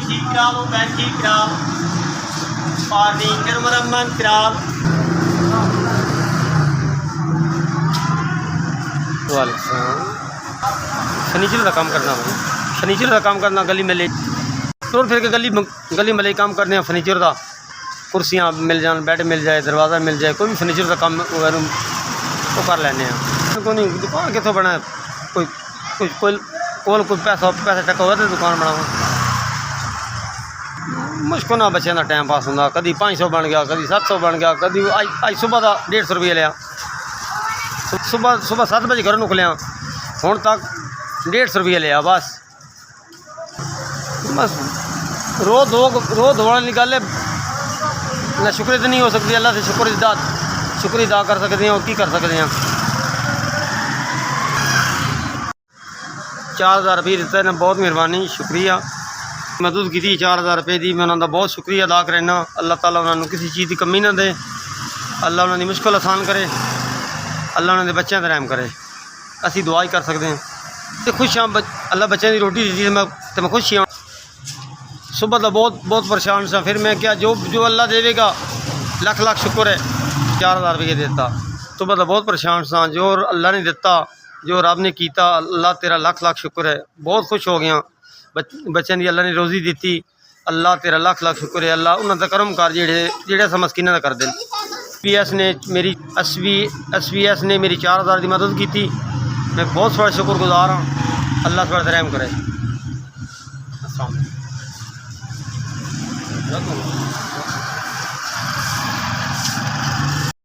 ठीक करा लो, बैठ ठीक करा, फर्नीचर मरम्मत करा। फर्नीचर का काम करना भाई, फर्नीचर का काम करना, गली में ले तुर फिर के गली मले काम करने, फर्नीचर का, कुर्सियाँ मिल जाए, बैड मिल जाए, दरवाज़ा मिल जाए, कोई भी फर्नीचर का काम वगैरह वो कर लेने। को नहीं दुकान कितों बना, कोई कोई पैसा टका हो तो दुकान बनाओ। मुश्किल ना बच्चों का टाइम पास होंगे, कभी 500 बन गया, कभी 700 बन गया, कभी अज सुबह का 150 रुपये लिया, सुबह 7 बजे घरों निकलिया, हूँ तक 150 रुपये लिया बस। रोज़ धोने निकाले ना, शुक्र तो नहीं हो सकती, अल्लाह से शुक्र अदा कर सकते हैं और की कर सकते हैं। 4000 रुपये दिता ने, बहुत मेहरबानी, शुक्रिया। मदद की 4000 रुपये की, मैं उन्होंने बहुत शुक्रिया अदा करना। अल्लाह ताला उन्होंने किसी चीज़ की कमी ना दे, अल्लाह उन्होंने मुश्किल आसान करे, अल्लाह उन्होंने बच्चों का रहम करे। असी दुआ ही कर सकते हैं तो खुश हाँ, अल्लाह बच्चों की रोटी दी तो मैं खुश हाँ। सुबह तो बहुत परेशान सा, फिर मैं क्या, जो अल्लाह देगा लाख शुक्र है। 4000 रुपये देता, सुबह तो बहुत परेशान सा, जो अल्लाह ने दिता, जो रब ने किया, अल्लाह तेरा लाख शुक्र है। बहुत खुश हो गया, बच्चों की अल्लाह ने रोज़ी दी, अल्लाह तेरा लाख शुक्र है। अल्लाह उन्होंने करम कर जेड़े मस्किनां दा कर देन। एस बी एस ने मेरी 4000 की मदद की, मैं बहुत थोड़ा शुक्रगुजार हाँ। अल्लाह थोड़ा रहम करे।